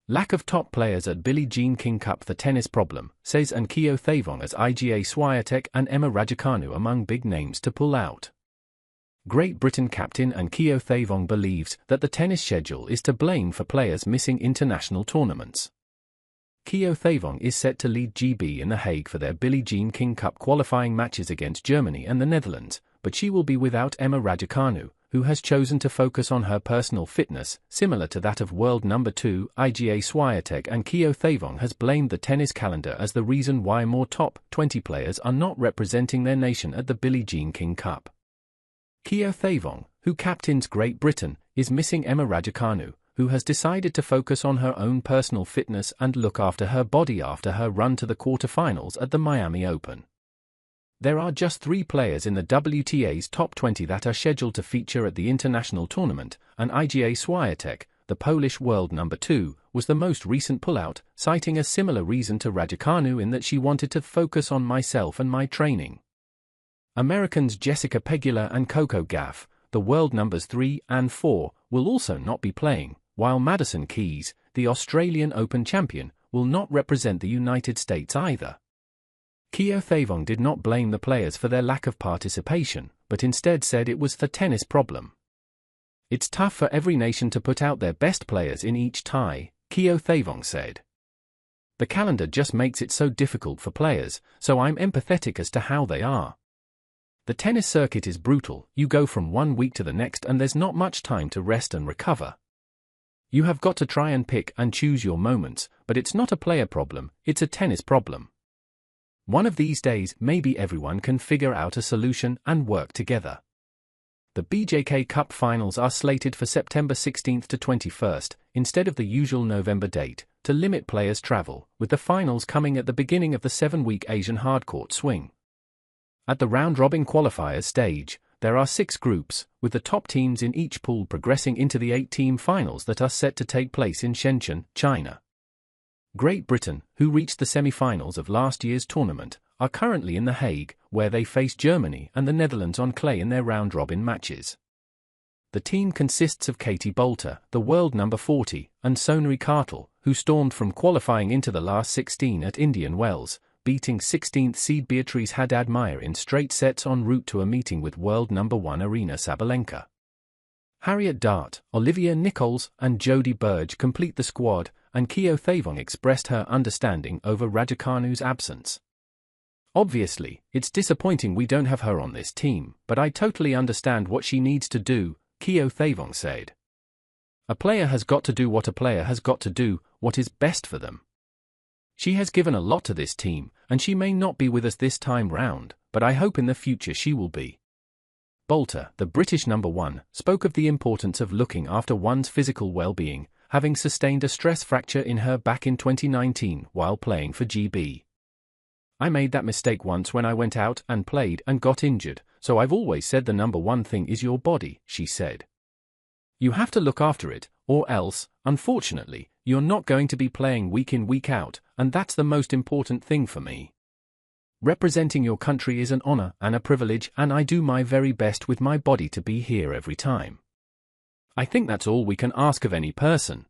Lack of top players at Billie Jean King Cup. The tennis problem, says and Keothavong as IGA Swiatek and Emma Raducanu among big names to pull out. Great Britain captain and Keothavong believes that the tennis schedule is to blame for players missing international tournaments. Keothavong is set to lead GB in The Hague for their Billie Jean King Cup qualifying matches against Germany and the Netherlands, but she will be without Emma Raducanu, who has chosen to focus on her personal fitness, similar to that of world number 2 IGA Swiatek, and Keothavong has blamed the tennis calendar as the reason why more top 20 players are not representing their nation at the Billie Jean King Cup. Keothavong, who captains Great Britain, is missing Emma Raducanu, who has decided to focus on her own personal fitness and look after her body after her run to the quarterfinals at the Miami Open. There are just 3 players in the WTA's top 20 that are scheduled to feature at the international tournament, and IGA Swiatek, the Polish world number 2, was the most recent pullout, citing a similar reason to Raducanu in that she wanted to focus on myself and my training. Americans Jessica Pegula and Coco Gauff, the world numbers 3 and 4, will also not be playing, while Madison Keys, the Australian Open champion, will not represent the United States either. Keothavong did not blame the players for their lack of participation, but instead said it was the tennis problem. It's tough for every nation to put out their best players in each tie, Keothavong said. The calendar just makes it so difficult for players, so I'm empathetic as to how they are. The tennis circuit is brutal, you go from one week to the next and there's not much time to rest and recover. You have got to try and pick and choose your moments, but it's not a player problem, it's a tennis problem. One of these days, maybe everyone can figure out a solution and work together. The BJK Cup finals are slated for September 16th to 21st, instead of the usual November date, to limit players' travel, with the finals coming at the beginning of the 7-week Asian hardcourt swing. At the round-robin qualifiers stage, there are 6 groups, with the top teams in each pool progressing into the 8-team finals that are set to take place in Shenzhen, China. Great Britain, who reached the semi-finals of last year's tournament, are currently in The Hague, where they face Germany and the Netherlands on clay in their round-robin matches. The team consists of Katie Boulter, the world number 40, and Sonari Kartal, who stormed from qualifying into the last 16 at Indian Wells, beating 16th seed Beatrice Haddad-Maia in straight sets en route to a meeting with world number 1 Aryna Sabalenka. Harriet Dart, Olivia Nichols, and Jodie Burge complete the squad, and Keothavong expressed her understanding over Raducanu's absence. Obviously, it's disappointing we don't have her on this team, but I totally understand what she needs to do, Keothavong said. A player has got to do what a player has got to do, what is best for them. She has given a lot to this team, and she may not be with us this time round, but I hope in the future she will be. Boulter, the British number 1, spoke of the importance of looking after one's physical well-being, having sustained a stress fracture in her back in 2019 while playing for GB. I made that mistake once when I went out and played and got injured, so I've always said the number 1 thing is your body, she said. You have to look after it, or else, unfortunately, you're not going to be playing week in week out, and that's the most important thing for me. Representing your country is an honor and a privilege, and I do my very best with my body to be here every time. I think that's all we can ask of any person.